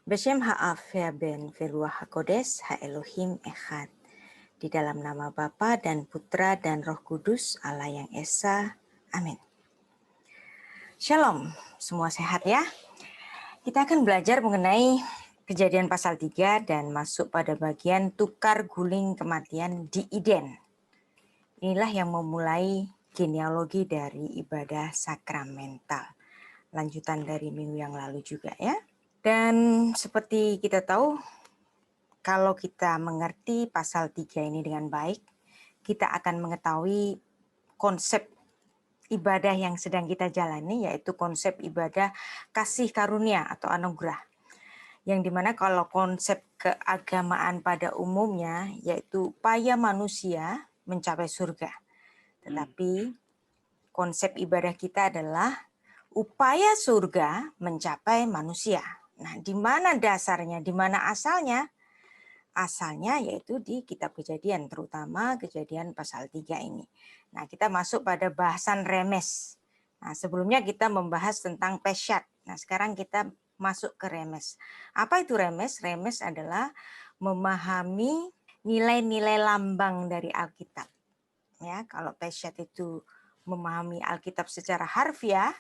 Beshem ha'af ya ben veruah hakodes ha Elohim echad. Di dalam nama Bapa dan Putra dan Roh Kudus Allah yang Esa. Amin. Shalom, semua sehat ya. Kita akan belajar mengenai Kejadian pasal 3 dan masuk pada bagian tukar guling kematian di Eden. Inilah yang memulai genealogi dari ibadah sakramental. Lanjutan dari minggu yang lalu juga ya. Dan seperti kita tahu, kalau kita mengerti pasal 3 ini dengan baik, kita akan mengetahui konsep ibadah yang sedang kita jalani, yaitu konsep ibadah kasih karunia atau anugerah. Yang dimana kalau konsep keagamaan pada umumnya, yaitu upaya manusia mencapai surga. Tetapi konsep ibadah kita adalah upaya surga mencapai manusia. Nah, di mana dasarnya, di mana asalnya? Asalnya yaitu di kitab Kejadian, terutama Kejadian pasal 3 ini. Nah, kita masuk pada bahasan remes. Nah, sebelumnya kita membahas tentang pesyat. Nah, sekarang kita masuk ke remes. Apa itu remes? Remes adalah memahami nilai-nilai lambang dari Alkitab. Ya, kalau pesyat itu memahami Alkitab secara harfiah,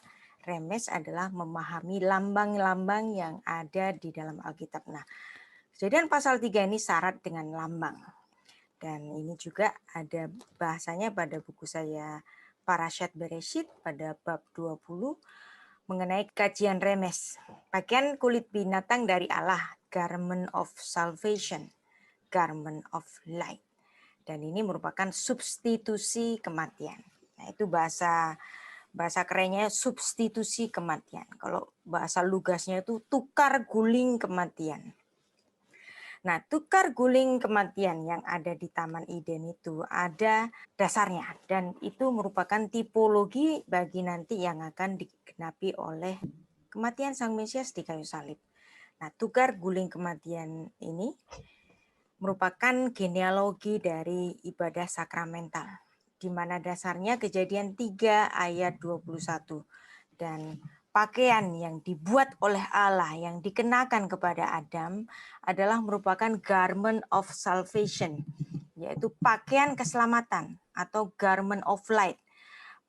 remes adalah memahami lambang-lambang yang ada di dalam Alkitab. Nah, Kejadian pasal 3 ini syarat dengan lambang. Dan ini juga ada bahasanya pada buku saya Parashat Bereshit pada bab 20 mengenai kajian remes. Pakaian kulit binatang dari Allah, garment of salvation, garment of light. Dan ini merupakan substitusi kematian. Nah, itu bahasa kerennya substitusi kematian. Kalau bahasa lugasnya itu tukar guling kematian. Nah, tukar guling kematian yang ada di Taman Eden itu ada dasarnya. Dan itu merupakan tipologi bagi nanti yang akan digenapi oleh kematian Sang Mesias di kayu salib. Nah, tukar guling kematian ini merupakan genealogi dari ibadah sakramental, di mana dasarnya Kejadian 3 ayat 21. Dan pakaian yang dibuat oleh Allah yang dikenakan kepada Adam adalah merupakan garment of salvation, yaitu pakaian keselamatan atau garment of light,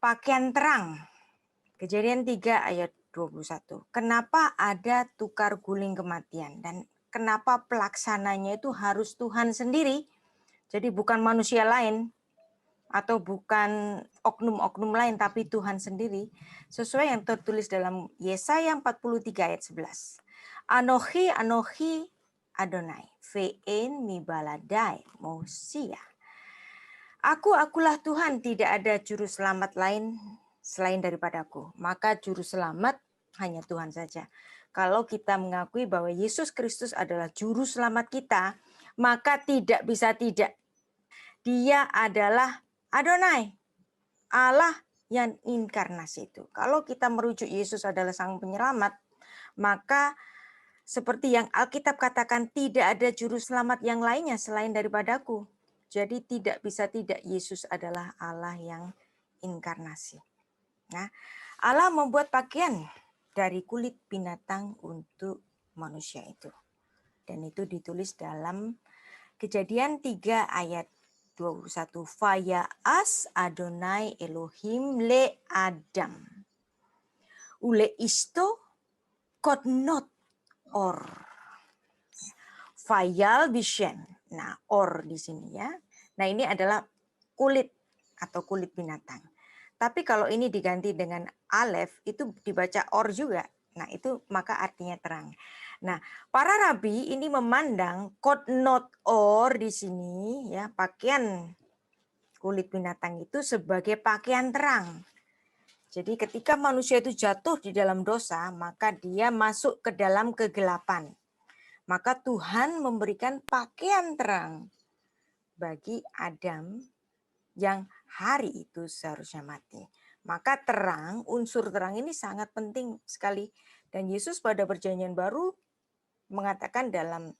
pakaian terang. Kejadian 3 ayat 21. Kenapa ada tukar guling kematian dan kenapa pelaksananya itu harus Tuhan sendiri? Jadi bukan manusia lain atau bukan oknum-oknum lain, tapi Tuhan sendiri. Sesuai yang tertulis dalam Yesaya 43 ayat 11. Anochi, Anochi, Adonai, ve'en mi baladai Mosia. Akulah Tuhan, tidak ada juru selamat lain selain daripadaku. Maka juru selamat hanya Tuhan saja. Kalau kita mengakui bahwa Yesus Kristus adalah juru selamat kita, maka tidak bisa tidak. Dia adalah Adonai, Allah yang inkarnasi itu. Kalau kita merujuk Yesus adalah sang penyelamat, maka seperti yang Alkitab katakan, tidak ada juru selamat yang lainnya selain daripadaku. Jadi tidak bisa tidak, Yesus adalah Allah yang inkarnasi. Nah, Allah membuat pakaian dari kulit binatang untuk manusia itu. Dan itu ditulis dalam Kejadian 3 ayat 21. Faya as Adonai Elohim le Adam. Ule isto kodnot or. Fayal bishem. Nah, or di sini ya. Nah, ini adalah kulit atau kulit binatang. Tapi kalau ini diganti dengan alef, itu dibaca or juga. Nah, itu maka artinya terang. Nah, para rabi ini memandang kodnot or di sini ya, pakaian kulit binatang itu sebagai pakaian terang. Jadi ketika manusia itu jatuh di dalam dosa, maka dia masuk ke dalam kegelapan. Maka Tuhan memberikan pakaian terang bagi Adam yang hari itu seharusnya mati. Maka terang, unsur terang ini sangat penting sekali. Dan Yesus pada perjanjian baru mengatakan dalam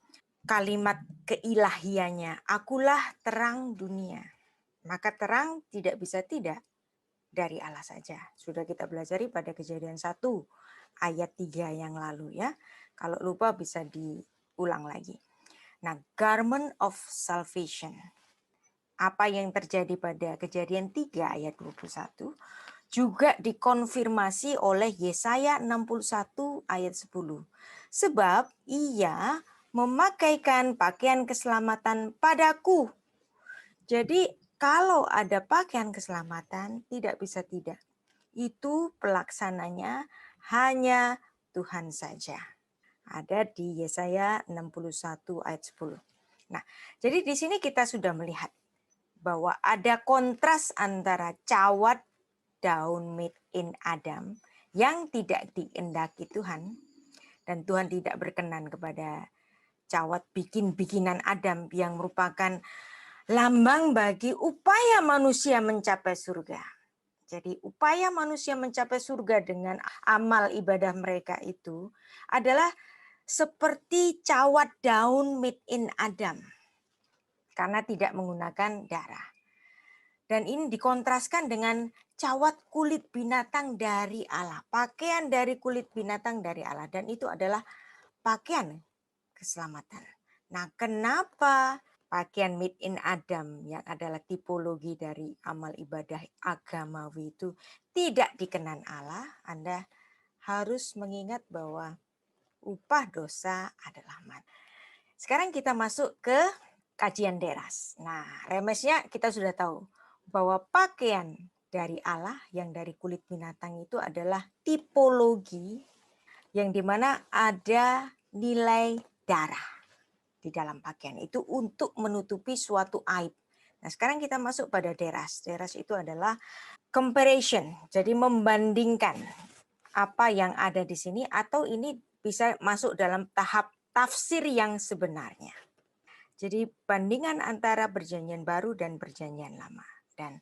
kalimat keilahiannya, akulah terang dunia. Maka terang tidak bisa tidak dari Allah saja. Sudah kita pelajari pada Kejadian 1 ayat 3 yang lalu ya. Kalau lupa bisa diulang lagi. Nah, garment of salvation. Apa yang terjadi pada Kejadian 3 ayat 21 juga dikonfirmasi oleh Yesaya 61 ayat 10. Sebab ia memakaikan pakaian keselamatan padaku. Jadi kalau ada pakaian keselamatan tidak bisa tidak. Itu pelaksananya hanya Tuhan saja. Ada di Yesaya 61 ayat 10. Nah, jadi di sini kita sudah melihat bahwa ada kontras antara cawat daun made in Adam yang tidak dikehendaki Tuhan, dan Tuhan tidak berkenan kepada cawat bikin-bikinan Adam yang merupakan lambang bagi upaya manusia mencapai surga. Jadi upaya manusia mencapai surga dengan amal ibadah mereka itu adalah seperti cawat daun made in Adam karena tidak menggunakan darah. Dan ini dikontraskan dengan cawat kulit binatang dari Allah. Pakaian dari kulit binatang dari Allah. Dan itu adalah pakaian keselamatan. Nah, kenapa pakaian made in Adam yang adalah tipologi dari amal ibadah agamawi itu tidak dikenan Allah? Anda harus mengingat bahwa upah dosa adalah mati. Sekarang kita masuk ke kajian deras. Nah, remesnya kita sudah tahu bahwa pakaian dari Allah yang dari kulit binatang itu adalah tipologi yang dimana ada nilai darah di dalam pakaian itu untuk menutupi suatu aib. Nah, sekarang kita masuk pada deras. Deras itu adalah comparison, jadi membandingkan apa yang ada di sini atau ini bisa masuk dalam tahap tafsir yang sebenarnya. Jadi bandingan antara perjanjian baru dan perjanjian lama. Dan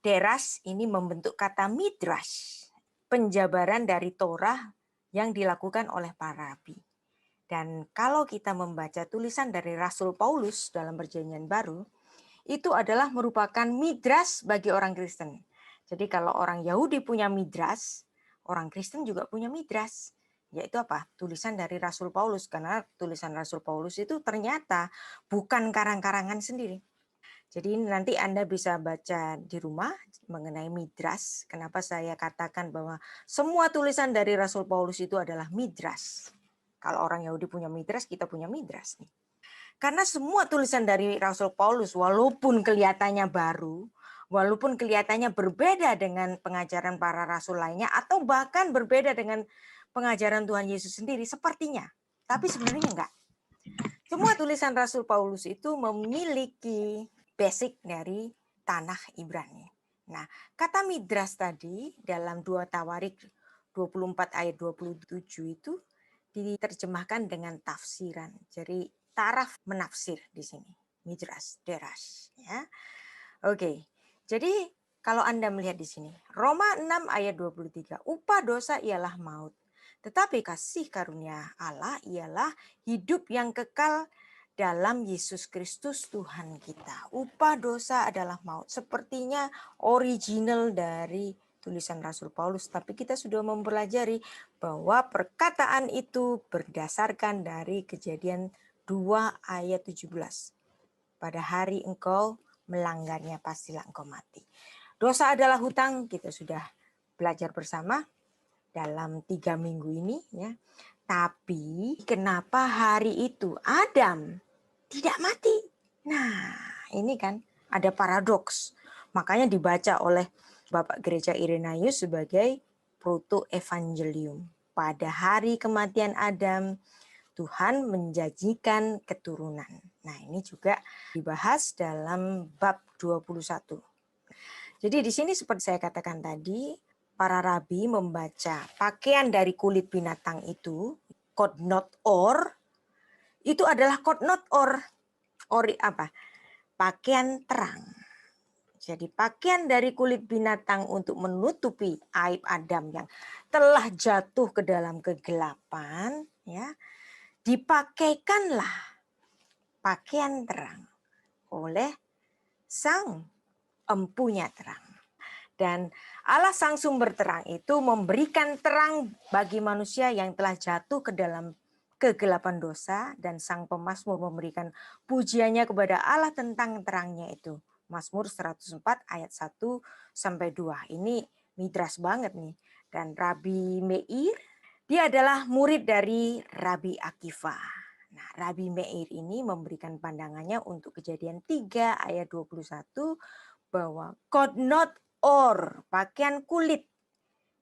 deras ini membentuk kata midrash, penjabaran dari Torah yang dilakukan oleh para rabi. Dan kalau kita membaca tulisan dari Rasul Paulus dalam perjanjian baru, itu adalah merupakan midrash bagi orang Kristen. Jadi kalau orang Yahudi punya midrash, orang Kristen juga punya midrash. Yaitu apa? Tulisan dari Rasul Paulus. Karena tulisan Rasul Paulus itu ternyata bukan karang-karangan sendiri. Jadi nanti Anda bisa baca di rumah mengenai midrash. Kenapa saya katakan bahwa semua tulisan dari Rasul Paulus itu adalah midrash. Kalau orang Yahudi punya midrash, kita punya midrash nih. Karena semua tulisan dari Rasul Paulus walaupun kelihatannya baru, walaupun kelihatannya berbeda dengan pengajaran para rasul lainnya atau bahkan berbeda dengan pengajaran Tuhan Yesus sendiri sepertinya. Tapi sebenarnya enggak. Semua tulisan Rasul Paulus itu memiliki basic dari tanah Ibrani. Nah, kata midras tadi dalam 2 Tawarik 24 ayat 27 itu diterjemahkan dengan tafsiran. Jadi taraf menafsir di sini. Midras, deras. Ya. Oke, jadi kalau Anda melihat di sini, Roma 6 ayat 23, upah dosa ialah maut. Tetapi kasih karunia Allah ialah hidup yang kekal dalam Yesus Kristus Tuhan kita. Upah dosa adalah maut. Sepertinya original dari tulisan Rasul Paulus, tapi kita sudah mempelajari bahwa perkataan itu berdasarkan dari Kejadian 2 ayat 17. Pada hari engkau melanggarnya pastilah engkau mati. Dosa adalah hutang, kita sudah belajar bersama dalam 3 minggu ini ya. Tapi kenapa hari itu Adam tidak mati? Nah, ini kan ada paradoks. Makanya dibaca oleh Bapak Gereja Irenaeus sebagai proto-evangelium. Pada hari kematian Adam, Tuhan menjanjikan keturunan. Nah, ini juga dibahas dalam bab 21. Jadi di sini seperti saya katakan tadi, para rabi membaca pakaian dari kulit binatang itu, kodnot or, itu adalah kodnot or, ori apa? Pakaian terang. Jadi pakaian dari kulit binatang untuk menutupi aib Adam yang telah jatuh ke dalam kegelapan, ya, dipakaikanlah pakaian terang oleh sang empunya terang. Dan Allah sang sumber terang itu memberikan terang bagi manusia yang telah jatuh ke dalam kegelapan dosa, dan sang pemazmur memberikan pujiannya kepada Allah tentang terangnya itu. Mazmur 104 ayat 1 sampai 2. Ini midras banget nih. Dan Rabi Meir, dia adalah murid dari Rabi Akiva. Nah, Rabi Meir ini memberikan pandangannya untuk Kejadian 3 ayat 21 bahwa kodnot or, pakaian kulit,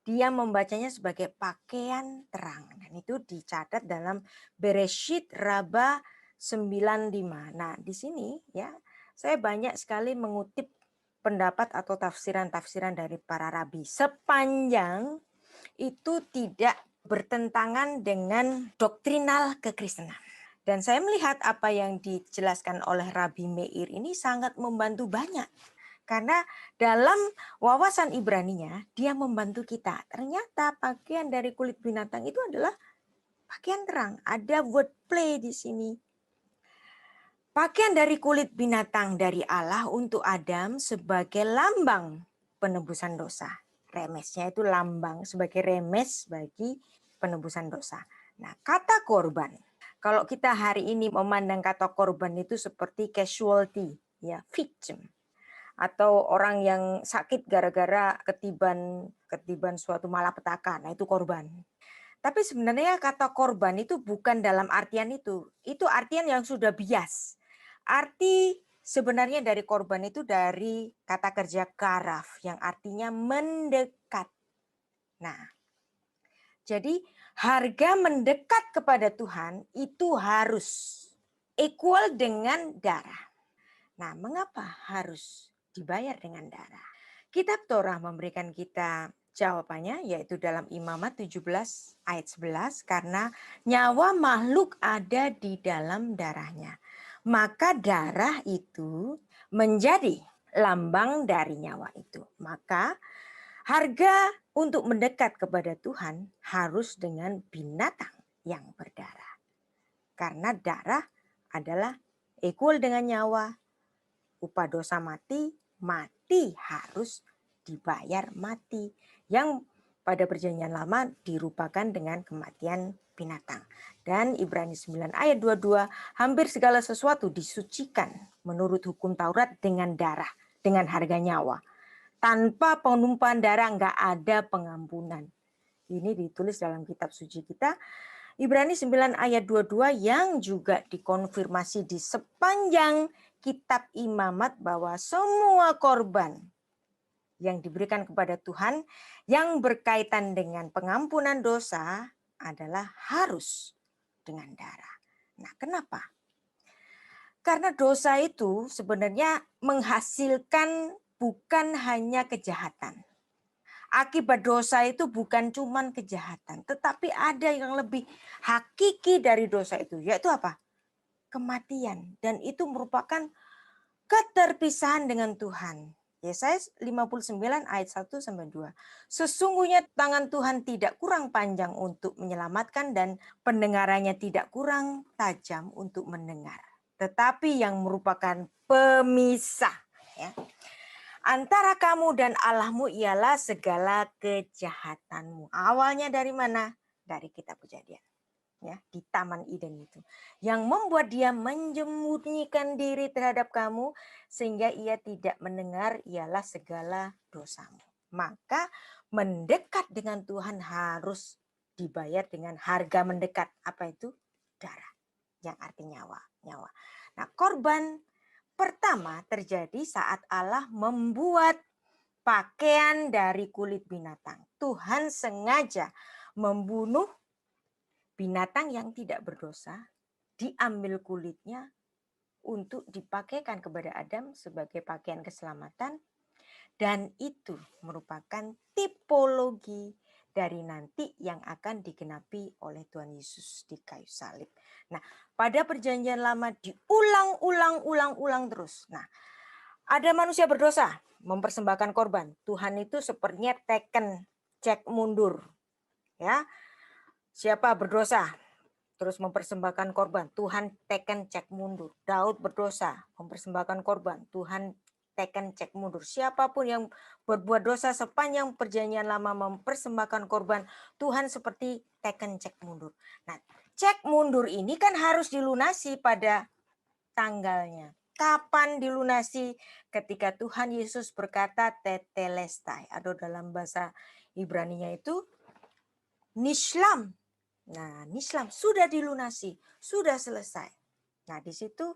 dia membacanya sebagai pakaian terang. Dan itu dicatat dalam Bereshit Raba 95. Nah, di sini ya saya banyak sekali mengutip pendapat atau tafsiran-tafsiran dari para rabi sepanjang itu tidak bertentangan dengan doktrinal kekristenan. Dan saya melihat apa yang dijelaskan oleh Rabi Meir ini sangat membantu banyak. Karena dalam wawasan Ibraninya, dia membantu kita. Ternyata pakaian dari kulit binatang itu adalah pakaian terang. Ada wordplay di sini. Pakaian dari kulit binatang dari Allah untuk Adam sebagai lambang penebusan dosa. Remesnya itu lambang sebagai remes bagi penebusan dosa. Nah, kata korban. Kalau kita hari ini memandang kata korban itu seperti casualty, ya, victim, atau orang yang sakit gara-gara ketiban suatu malapetaka. Nah, itu korban. Tapi sebenarnya kata korban itu bukan dalam artian itu. Itu artian yang sudah bias. Arti sebenarnya dari korban itu dari kata kerja karaf yang artinya mendekat. Nah, jadi harga mendekat kepada Tuhan itu harus equal dengan darah. Nah, mengapa harus dibayar dengan darah? Kitab Torah memberikan kita jawabannya, yaitu dalam Imamat 17 ayat 11, karena nyawa makhluk ada di dalam darahnya. Maka darah itu menjadi lambang dari nyawa itu. Maka harga untuk mendekat kepada Tuhan harus dengan binatang yang berdarah. Karena darah adalah equal dengan nyawa. Upah dosa mati, mati harus dibayar mati. Yang pada perjanjian lama dirupakan dengan kematian binatang. Dan Ibrani 9 ayat 22, hampir segala sesuatu disucikan menurut hukum Taurat dengan darah, dengan harga nyawa. Tanpa penumpahan darah nggak ada pengampunan. Ini ditulis dalam kitab suci kita, Ibrani 9 ayat 22, yang juga dikonfirmasi di sepanjang kitab Imamat bahwa semua korban yang diberikan kepada Tuhan yang berkaitan dengan pengampunan dosa adalah harus dengan darah. Nah, kenapa? Karena dosa itu sebenarnya menghasilkan bukan hanya kejahatan. Akibat dosa itu bukan cuma kejahatan, tetapi ada yang lebih hakiki dari dosa itu, yaitu apa? Kematian. Dan itu merupakan keterpisahan dengan Tuhan. Yesaya 59 ayat 1 sampai 2. Sesungguhnya tangan Tuhan tidak kurang panjang untuk menyelamatkan dan pendengarannya tidak kurang tajam untuk mendengar. Tetapi yang merupakan pemisah, ya, antara kamu dan Allahmu ialah segala kejahatanmu. Awalnya dari mana? Dari kitab Kejadian. Ya, di Taman Eden itu. Yang membuat dia menyembunyikan diri terhadap kamu sehingga ia tidak mendengar ialah segala dosamu. Maka mendekat dengan Tuhan harus dibayar dengan harga mendekat. Apa itu? Darah. Yang artinya nyawa. Nah, korban pertama terjadi saat Allah membuat pakaian dari kulit binatang. Tuhan sengaja membunuh binatang yang tidak berdosa, diambil kulitnya untuk dipakaikan kepada Adam sebagai pakaian keselamatan. Dan itu merupakan tipologi dari nanti yang akan digenapi oleh Tuhan Yesus di kayu salib. Nah, pada perjanjian lama diulang-ulang terus. Nah, ada manusia berdosa mempersembahkan korban. Tuhan itu sepertinya cek mundur. Ya, siapa berdosa? Terus mempersembahkan korban, Tuhan cek mundur. Daud berdosa, mempersembahkan korban, Tuhan teken cek mundur. Siapapun yang berbuat dosa sepanjang perjanjian lama mempersembahkan korban, Tuhan seperti teken cek mundur. Nah, cek mundur ini kan harus dilunasi pada tanggalnya. Kapan dilunasi? Ketika Tuhan Yesus berkata tetelestai, atau dalam bahasa Ibraninya itu nishlam. Nah, nishlam sudah dilunasi, sudah selesai. Nah, di situ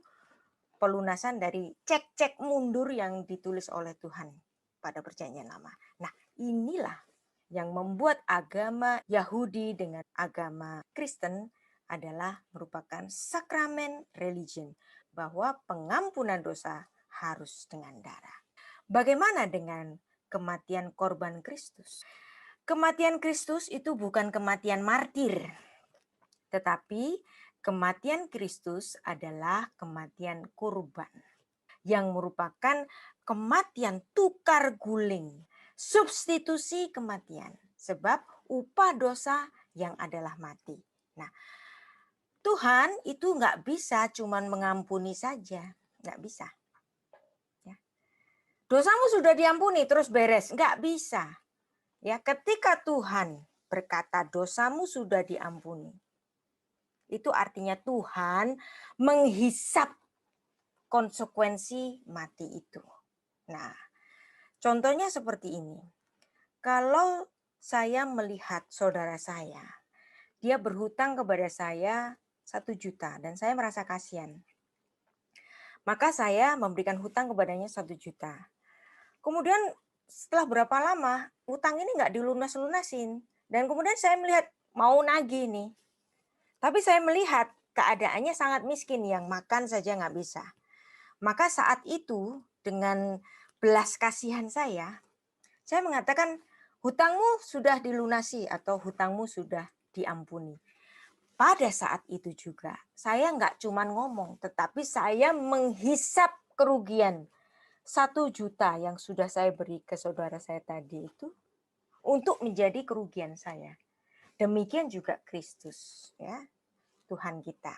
pelunasan dari cek-cek mundur yang ditulis oleh Tuhan pada perjanjian lama. Nah, inilah yang membuat agama Yahudi dengan agama Kristen adalah merupakan sakramen religion, bahwa pengampunan dosa harus dengan darah. Bagaimana dengan kematian korban Kristus? Kematian Kristus itu bukan kematian martir, tetapi kematian Kristus adalah kematian kurban, yang merupakan kematian tukar guling, substitusi kematian, sebab upah dosa yang adalah mati. Nah, Tuhan itu nggak bisa cuman mengampuni saja, nggak bisa. Ya. Dosamu sudah diampuni terus beres, nggak bisa. Ya, ketika Tuhan berkata dosamu sudah diampuni, itu artinya Tuhan menghisap konsekuensi mati itu. Nah, contohnya seperti ini. Kalau saya melihat saudara saya, dia berhutang kepada saya 1 juta dan saya merasa kasihan. Maka saya memberikan hutang kepadanya 1 juta. Kemudian setelah berapa lama hutang ini nggak dilunas-lunasin. Dan kemudian saya melihat mau nagih nih. Tapi saya melihat keadaannya sangat miskin, yang makan saja nggak bisa. Maka saat itu dengan belas kasihan saya mengatakan hutangmu sudah dilunasi atau hutangmu sudah diampuni. Pada saat itu juga saya nggak cuma ngomong, tetapi saya menghisap kerugian 1 juta yang sudah saya beri ke saudara saya tadi itu untuk menjadi kerugian saya. Demikian juga Kristus, ya, Tuhan kita.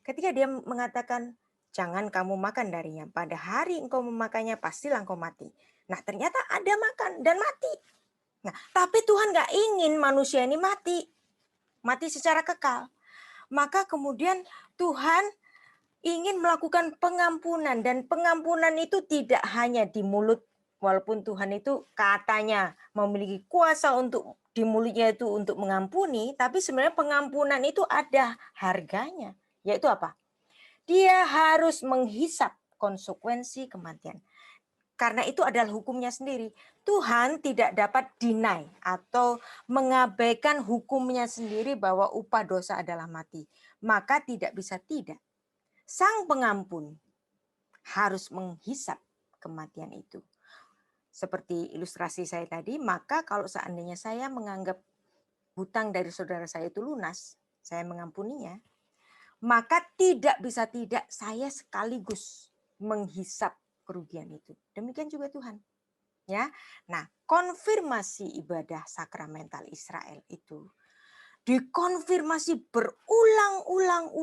Ketika dia mengatakan, jangan kamu makan darinya, pada hari engkau memakannya pastilah engkau mati. Nah, ternyata ada makan dan mati. Nah, tapi Tuhan nggak ingin manusia ini mati secara kekal. Maka kemudian Tuhan ingin melakukan pengampunan, dan pengampunan itu tidak hanya di mulut, walaupun Tuhan itu katanya memiliki kuasa untuk di mulutnya itu untuk mengampuni, tapi sebenarnya pengampunan itu ada harganya, yaitu apa? Dia harus menghisap konsekuensi kematian. Karena itu adalah hukumnya sendiri. Tuhan tidak dapat deny atau mengabaikan hukumnya sendiri bahwa upah dosa adalah mati. Maka tidak bisa tidak. Sang pengampun harus menghisap kematian itu. Seperti ilustrasi saya tadi, maka kalau seandainya saya menganggap hutang dari saudara saya itu lunas, saya mengampuninya, maka tidak bisa tidak saya sekaligus menghisap kerugian itu. Demikian juga Tuhan. Ya. Nah, konfirmasi ibadah sakramental Israel itu dikonfirmasi berulang-ulang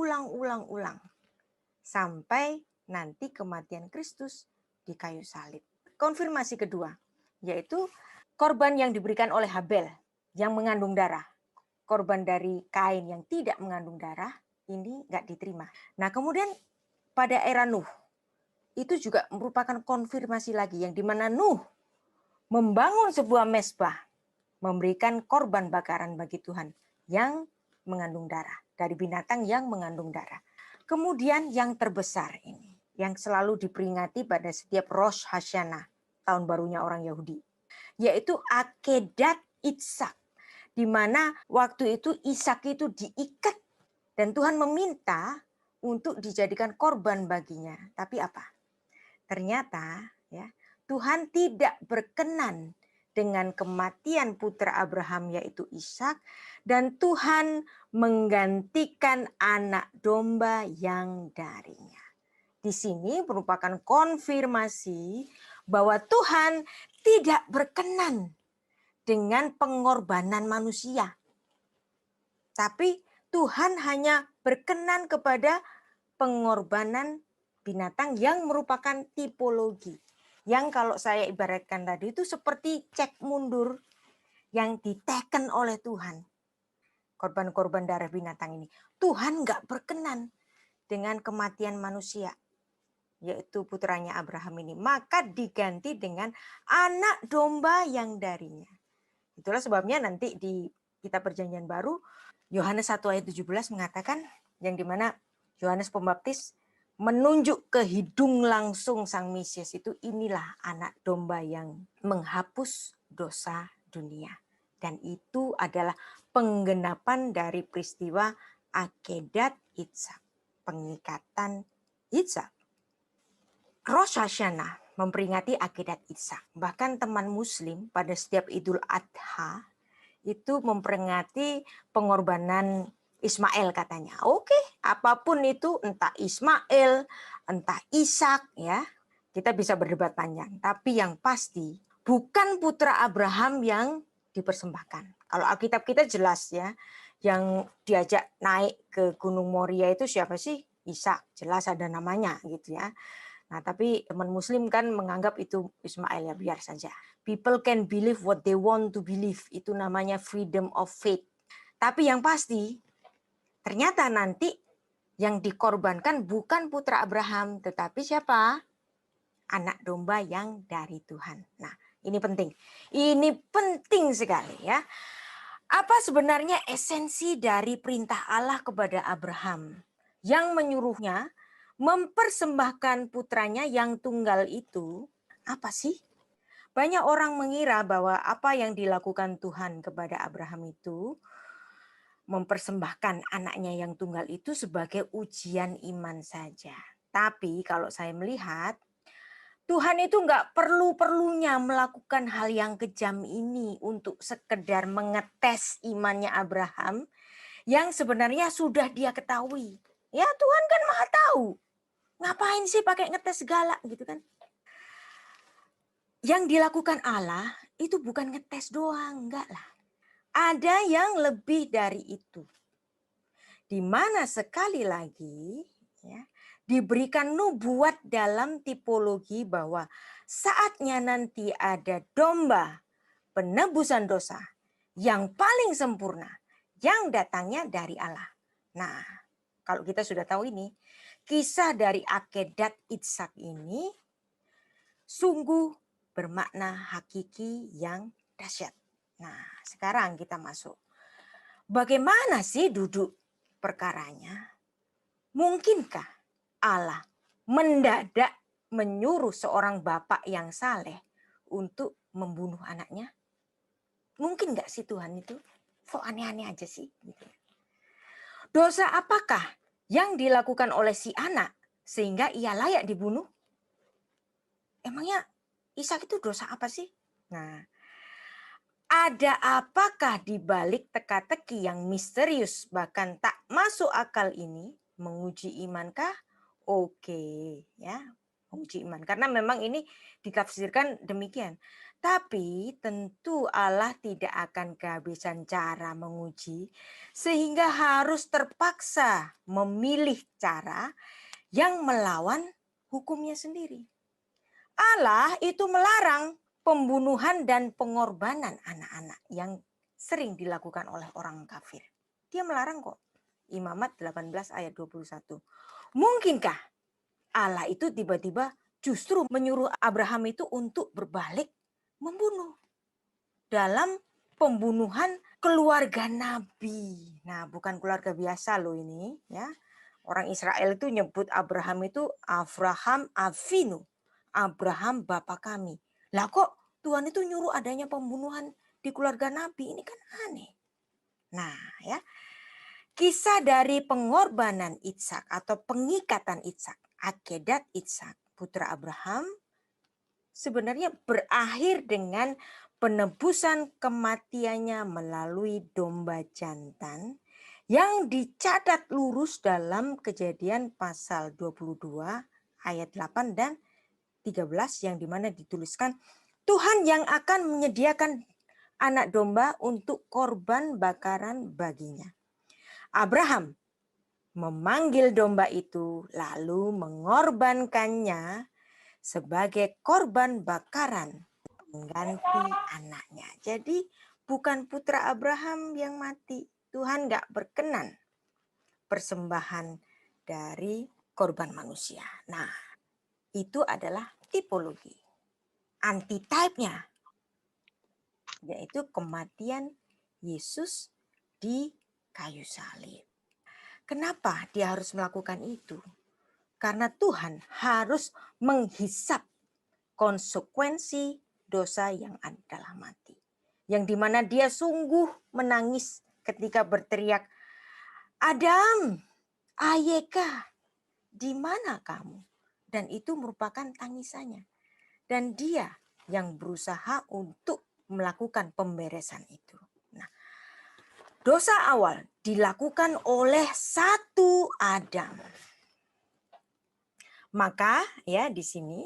sampai nanti kematian Kristus di kayu salib. Konfirmasi kedua, yaitu korban yang diberikan oleh Habel yang mengandung darah. Korban dari Kain yang tidak mengandung darah ini nggak diterima. Nah, kemudian pada era Nuh itu juga merupakan konfirmasi lagi, yang dimana Nuh membangun sebuah mezbah, memberikan korban bakaran bagi Tuhan yang mengandung darah, dari binatang yang mengandung darah. Kemudian yang terbesar ini, yang selalu diperingati pada setiap Rosh Hashanah, tahun barunya orang Yahudi, yaitu akedat Ishak, di mana waktu itu Ishak itu diikat dan Tuhan meminta untuk dijadikan korban baginya. Tapi apa? Ternyata ya, Tuhan tidak berkenan dengan kematian putra Abraham yaitu Ishak, dan Tuhan menggantikan anak domba yang darinya. Di sini merupakan konfirmasi bahwa Tuhan tidak berkenan dengan pengorbanan manusia. Tapi Tuhan hanya berkenan kepada pengorbanan binatang yang merupakan tipologi, Yang kalau saya ibaratkan tadi itu seperti cek mundur yang diteken oleh Tuhan. Korban-korban darah binatang ini. Tuhan nggak berkenan dengan kematian manusia, yaitu putranya Abraham ini. Maka diganti dengan anak domba yang darinya. Itulah sebabnya nanti di kitab Perjanjian Baru, Yohanes 1 ayat 17 mengatakan, yang dimana Yohanes Pembaptis menunjuk ke hidung langsung Sang Mesias itu, inilah anak domba yang menghapus dosa dunia. Dan itu adalah penggenapan dari peristiwa Akedat Itzhak, pengikatan Itzhak. Rosh Hashanah memperingati Akedat Itzhak. Bahkan teman muslim pada setiap Idul Adha itu memperingati pengorbanan Ismail katanya. Oke, apapun itu, entah Ismail, entah Ishak, ya, kita bisa berdebat panjang. Tapi yang pasti bukan putra Abraham yang dipersembahkan. Kalau Alkitab kita jelas ya, yang diajak naik ke Gunung Moria itu siapa sih? Ishak, jelas ada namanya gitu ya. Nah, tapi teman muslim kan menganggap itu Ismail, ya biar saja. People can believe what they want to believe. Itu namanya freedom of faith. Tapi yang pasti, ternyata nanti yang dikorbankan bukan putra Abraham, tetapi siapa? Anak domba yang dari Tuhan. Nah, ini penting. Ini penting sekali ya. Apa sebenarnya esensi dari perintah Allah kepada Abraham yang menyuruhnya mempersembahkan putranya yang tunggal itu? Apa sih? Banyak orang mengira bahwa apa yang dilakukan Tuhan kepada Abraham itu, mempersembahkan anaknya yang tunggal itu sebagai ujian iman saja. Tapi kalau saya melihat, Tuhan itu nggak perlu-perlunya melakukan hal yang kejam ini untuk sekedar mengetes imannya Abraham yang sebenarnya sudah dia ketahui. Ya, Tuhan kan Maha tahu. Ngapain sih pakai ngetes segala gitu kan? Yang dilakukan Allah itu bukan ngetes doang, enggak lah. Ada yang lebih dari itu. Di mana sekali lagi ya, diberikan nubuat dalam tipologi bahwa saatnya nanti ada domba penebusan dosa yang paling sempurna yang datangnya dari Allah. Nah, kalau kita sudah tahu ini, kisah dari Akedat Itzhak ini sungguh bermakna hakiki yang dahsyat. Nah, sekarang kita masuk. Bagaimana sih duduk perkaranya? Mungkinkah Allah mendadak menyuruh seorang bapak yang saleh untuk membunuh anaknya? Mungkin nggak sih Tuhan itu? Kok aneh-aneh aja sih? Gitu. Dosa apakah yang dilakukan oleh si anak sehingga ia layak dibunuh? Emangnya Ishak itu dosa apa sih? Nah, ada apakah di balik teka-teki yang misterius bahkan tak masuk akal ini? Menguji imankah? Oke, ya, menguji iman. Karena memang ini ditafsirkan demikian. Tapi tentu Allah tidak akan kehabisan cara menguji sehingga harus terpaksa memilih cara yang melawan hukumnya sendiri. Allah itu melarang pembunuhan dan pengorbanan anak-anak yang sering dilakukan oleh orang kafir. Dia melarang kok. Imamat 18 ayat 21. Mungkinkah Allah itu tiba-tiba justru menyuruh Abraham itu untuk berbalik membunuh dalam pembunuhan keluarga Nabi. Nah, bukan keluarga biasa loh ini ya. Orang Israel itu nyebut Abraham itu Avraham Avinu. Abraham Bapa kami. Lah kok Tuhan itu nyuruh adanya pembunuhan di keluarga Nabi? Ini kan aneh. Nah ya, kisah dari pengorbanan Ishak atau pengikatan Ishak, Akedat Ishak, putra Abraham, sebenarnya berakhir dengan penebusan kematiannya melalui domba jantan yang dicatat lurus dalam Kejadian pasal 22 ayat 8 dan 13 yang dimana dituliskan Tuhan yang akan menyediakan anak domba untuk korban bakaran baginya. Abraham memanggil domba itu lalu mengorbankannya sebagai korban bakaran mengganti anaknya. Jadi bukan putra Abraham yang mati. Tuhan nggak berkenan persembahan dari korban manusia. Nah, itu adalah tipologi. Antitype-nya yaitu kematian Yesus di kayu salib. Kenapa dia harus melakukan itu? Karena Tuhan harus menghisap konsekuensi dosa yang adalah mati. Yang dimana dia sungguh menangis ketika berteriak, Adam, Ayeka, di mana kamu? Dan itu merupakan tangisannya. Dan dia yang berusaha untuk melakukan pemberesan itu. Nah, dosa awal dilakukan oleh satu Adam. Maka ya di sini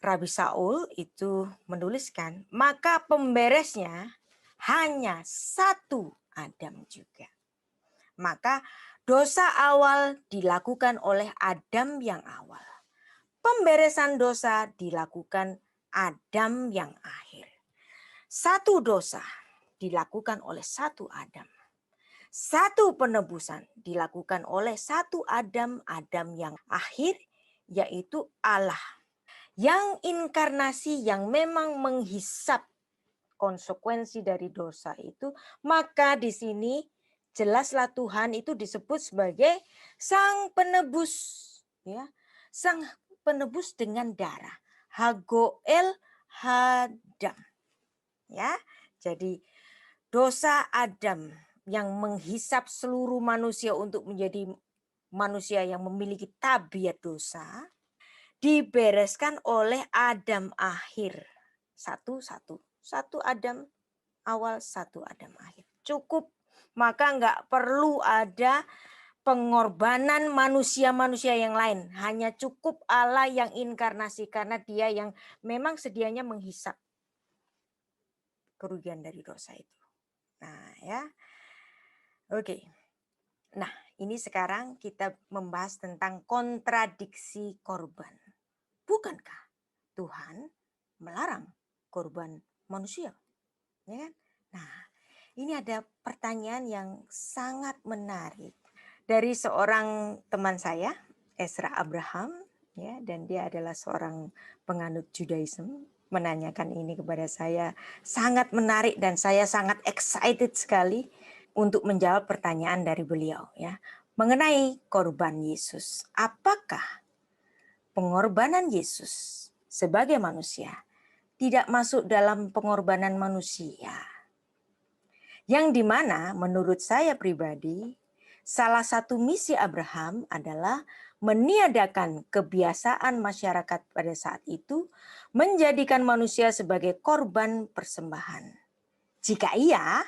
Rabi Saul itu menuliskan, maka pemberesnya hanya satu Adam juga. Maka dosa awal dilakukan oleh Adam yang awal. Pemberesan dosa dilakukan Adam yang akhir. Satu dosa dilakukan oleh satu Adam. Satu penebusan dilakukan oleh satu Adam, Adam yang akhir, yaitu Allah. Yang inkarnasi yang memang menghisap konsekuensi dari dosa itu, maka di sini jelaslah Tuhan itu disebut sebagai Sang Penebus, ya. Sang Penebus dengan darah. Hagoel Hadam. Ya. Jadi dosa Adam yang menghisap seluruh manusia untuk menjadi manusia yang memiliki tabiat dosa, dibereskan oleh Adam akhir. Satu Adam awal, satu Adam akhir. Cukup, maka nggak perlu ada pengorbanan manusia-manusia yang lain. Hanya cukup Allah yang inkarnasi, karena dia yang memang sedianya menghisap kerugian dari dosa itu. Nah ya, oke. Nah ini sekarang kita membahas tentang kontradiksi korban. Bukankah Tuhan melarang korban manusia? Ya kan? Nah, ini ada pertanyaan yang sangat menarik dari seorang teman saya, Ezra Abraham, ya, dan dia adalah seorang penganut Judaism, menanyakan ini kepada saya. Sangat menarik dan saya sangat excited sekali untuk menjawab pertanyaan dari beliau, ya, mengenai korban Yesus. Apakah pengorbanan Yesus sebagai manusia tidak masuk dalam pengorbanan manusia? Yang dimana menurut saya pribadi, salah satu misi Abraham adalah meniadakan kebiasaan masyarakat pada saat itu menjadikan manusia sebagai korban persembahan. Jika iya,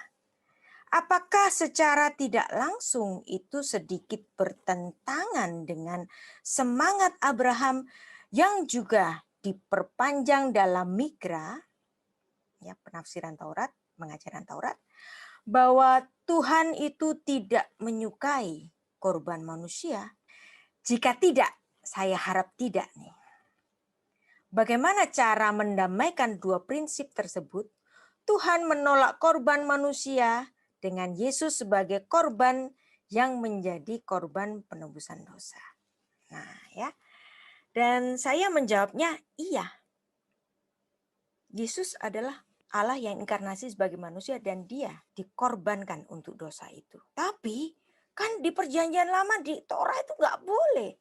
apakah secara tidak langsung itu sedikit bertentangan dengan semangat Abraham yang juga diperpanjang dalam Mikra, ya, penafsiran Taurat, pengajaran Taurat, bahwa Tuhan itu tidak menyukai korban manusia? Jika tidak, saya harap tidak nih. Bagaimana cara mendamaikan dua prinsip tersebut? Tuhan menolak korban manusia dengan Yesus sebagai korban yang menjadi korban penebusan dosa. Nah, ya. Dan saya menjawabnya iya. Yesus adalah Allah yang inkarnasi sebagai manusia dan dia dikorbankan untuk dosa itu. Tapi kan di perjanjian lama di Torah itu nggak boleh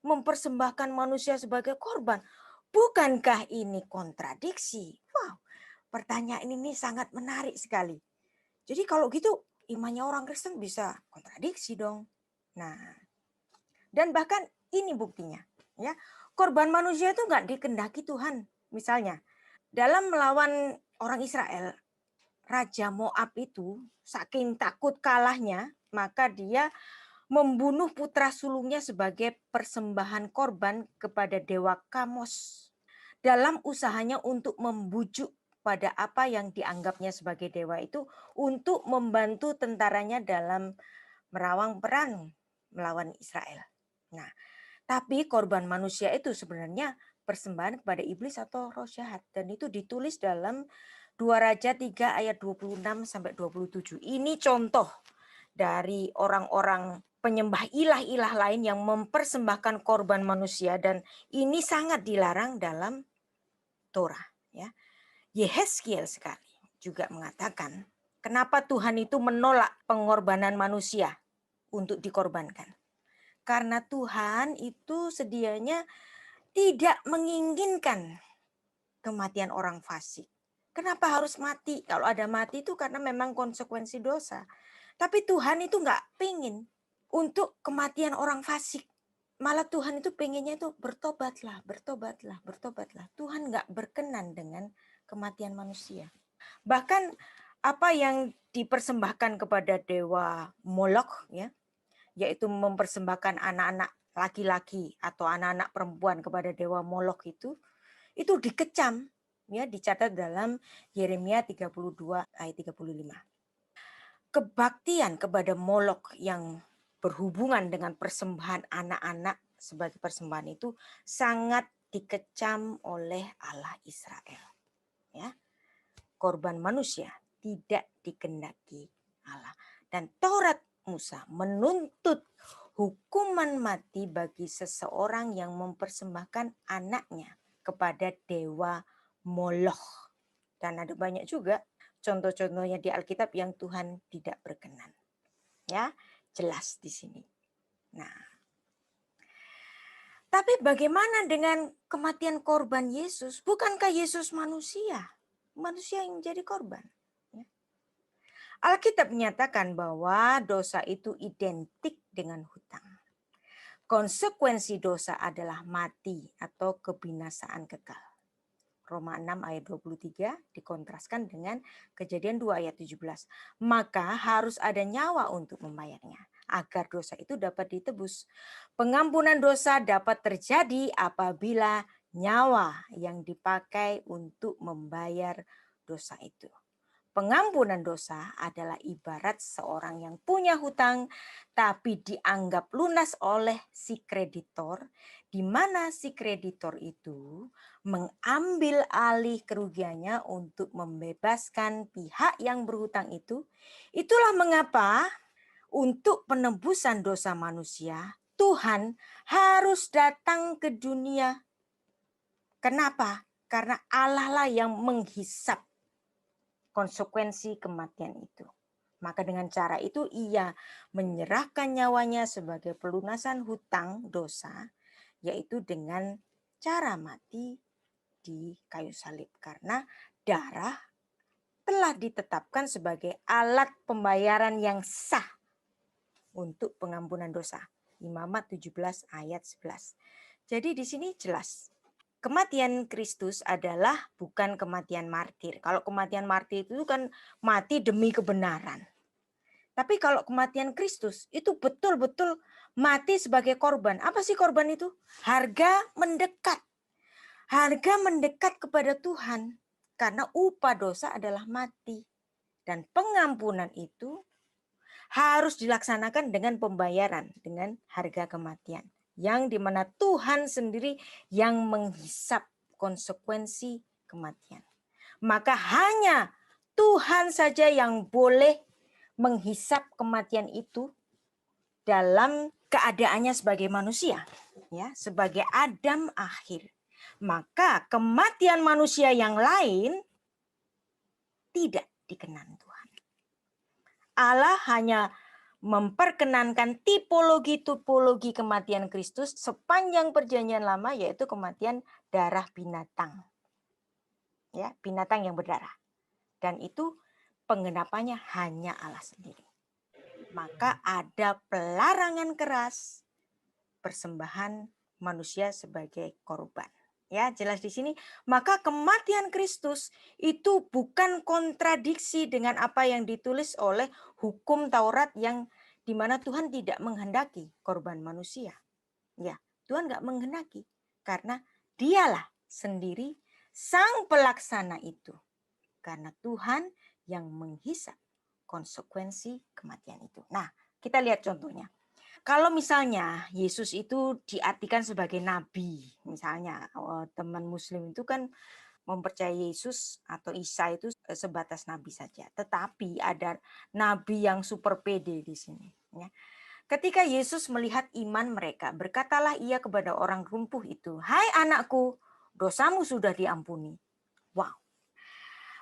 mempersembahkan manusia sebagai korban. Bukankah ini kontradiksi? Wow, pertanyaan ini sangat menarik sekali. Jadi kalau gitu imannya orang Kristen bisa kontradiksi dong. Nah, dan bahkan ini buktinya, ya, korban manusia itu nggak dikehendaki Tuhan. Misalnya dalam melawan orang Israel, Raja Moab itu saking takut kalahnya, maka dia membunuh putra sulungnya sebagai persembahan korban kepada dewa Kamos. Dalam usahanya untuk membujuk pada apa yang dianggapnya sebagai dewa itu untuk membantu tentaranya dalam merawang perang melawan Israel. Nah, tapi korban manusia itu sebenarnya persembahan kepada iblis atau roh jahat. Dan itu ditulis dalam 2 Raja 3 ayat 26 sampai 27. Ini contoh dari orang-orang penyembah ilah-ilah lain yang mempersembahkan korban manusia, dan ini sangat dilarang dalam Torah, ya. Yehezkiel sekali juga mengatakan, kenapa Tuhan itu menolak pengorbanan manusia untuk dikorbankan? Karena Tuhan itu sedianya tidak menginginkan kematian orang fasik. Kenapa harus mati? Kalau ada mati itu karena memang konsekuensi dosa. Tapi Tuhan itu nggak pengen untuk kematian orang fasik. Malah Tuhan itu pengennya itu bertobatlah, bertobatlah, bertobatlah. Tuhan nggak berkenan dengan kematian manusia. Bahkan apa yang dipersembahkan kepada dewa Molok, ya, yaitu mempersembahkan anak-anak laki-laki atau anak-anak perempuan kepada dewa Molok itu dikecam, ya, dicatat dalam Yeremia 32 ayat 35. Kebaktian kepada Molok yang berhubungan dengan persembahan anak-anak sebagai persembahan itu sangat dikecam oleh Allah Israel, ya. Korban manusia tidak dikehendaki Allah, dan Taurat Musa menuntut hukuman mati bagi seseorang yang mempersembahkan anaknya kepada dewa Moloch. Dan ada banyak juga contoh-contohnya di Alkitab yang Tuhan tidak berkenan. Ya, jelas di sini. Nah, tapi bagaimana dengan kematian korban Yesus? Bukankah Yesus manusia? Manusia yang menjadi korban. Ya. Alkitab menyatakan bahwa dosa itu identik dengan hutang. Konsekuensi dosa adalah mati atau kebinasaan kekal. Roma 6 ayat 23 dikontraskan dengan Kejadian 2 ayat 17. Maka harus ada nyawa untuk membayarnya agar dosa itu dapat ditebus. Pengampunan dosa dapat terjadi apabila nyawa yang dipakai untuk membayar dosa itu. Pengampunan dosa adalah ibarat seorang yang punya hutang tapi dianggap lunas oleh si kreditor, di mana si kreditor itu mengambil alih kerugiannya untuk membebaskan pihak yang berhutang itu. Itulah mengapa untuk penebusan dosa manusia, Tuhan harus datang ke dunia. Kenapa? Karena Allah lah yang menghisap konsekuensi kematian itu. Maka dengan cara itu ia menyerahkan nyawanya sebagai pelunasan hutang dosa, yaitu dengan cara mati di kayu salib. Karena darah telah ditetapkan sebagai alat pembayaran yang sah untuk pengampunan dosa. Imamat 17 ayat 11. Jadi di sini jelas, kematian Kristus adalah bukan kematian martir. Kalau kematian martir itu kan mati demi kebenaran. Tapi kalau kematian Kristus itu betul-betul mati sebagai korban. Apa sih korban itu? Harga mendekat. Harga mendekat kepada Tuhan. Karena upah dosa adalah mati. Dan pengampunan itu harus dilaksanakan dengan pembayaran, dengan harga kematian. Yang dimana Tuhan sendiri yang menghisap konsekuensi kematian. Maka hanya Tuhan saja yang boleh menghisap kematian itu dalam keadaannya sebagai manusia, ya, sebagai Adam akhir. Maka kematian manusia yang lain tidak dikenan Tuhan. Allah hanya memperkenankan tipologi-tipologi kematian Kristus sepanjang perjanjian lama, yaitu kematian darah binatang. Ya, binatang yang berdarah. Dan itu penggenapannya hanya Allah sendiri. Maka ada pelarangan keras persembahan manusia sebagai korban. Ya, jelas di sini. Maka kematian Kristus itu bukan kontradiksi dengan apa yang ditulis oleh hukum Taurat yang di mana Tuhan tidak menghendaki korban manusia. Ya, Tuhan nggak menghendaki karena Dialah sendiri sang pelaksana itu. Karena Tuhan yang menghisap konsekuensi kematian itu. Nah, kita lihat contohnya. Kalau misalnya Yesus itu diartikan sebagai nabi, misalnya teman Muslim itu kan mempercayai Yesus atau Isa itu sebatas nabi saja. Tetapi ada nabi yang super pede di sini. Ya. Ketika Yesus melihat iman mereka, berkatalah ia kepada orang lumpuh itu, "Hai anakku, dosamu sudah diampuni." Wow.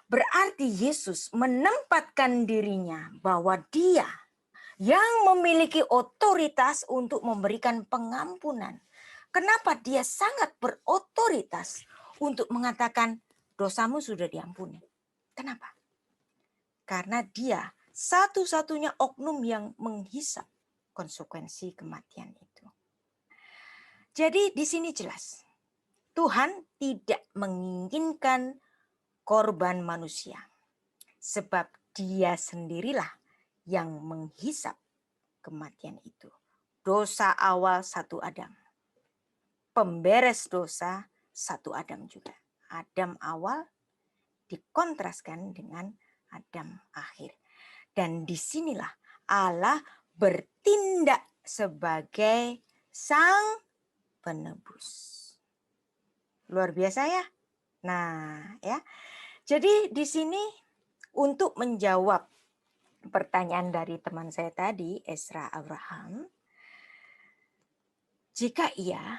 Berarti Yesus menempatkan dirinya bahwa dia yang memiliki otoritas untuk memberikan pengampunan. Kenapa dia sangat berotoritas untuk mengatakan dosamu sudah diampuni? Kenapa? Karena dia satu-satunya oknum yang menghisap konsekuensi kematian itu. Jadi di sini jelas, Tuhan tidak menginginkan korban manusia. Sebab dia sendirilah yang menghisap kematian itu. Dosa awal satu Adam. Pemberes dosa satu Adam juga. Adam awal dikontraskan dengan Adam akhir. Dan disinilah Allah bertindak sebagai sang penebus. Luar biasa ya. Nah, ya. Jadi di sini untuk menjawab pertanyaan dari teman saya tadi, Ezra Abraham, jika iya,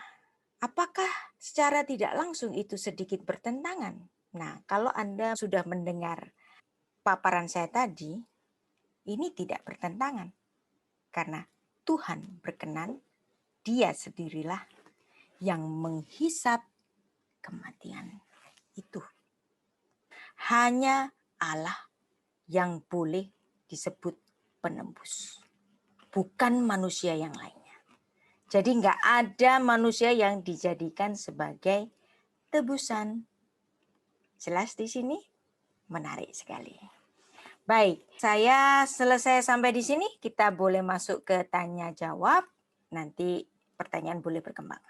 apakah secara tidak langsung itu sedikit bertentangan? Nah, kalau Anda sudah mendengar paparan saya tadi, ini tidak bertentangan. Karena Tuhan berkenan, dia sendirilah yang menghisap kematian itu. Hanya Allah yang boleh disebut penebus. Bukan manusia yang lainnya. Jadi nggak ada manusia yang dijadikan sebagai tebusan. Jelas di sini? Menarik sekali. Baik, saya selesai sampai di sini. Kita boleh masuk ke tanya jawab. Nanti pertanyaan boleh berkembang.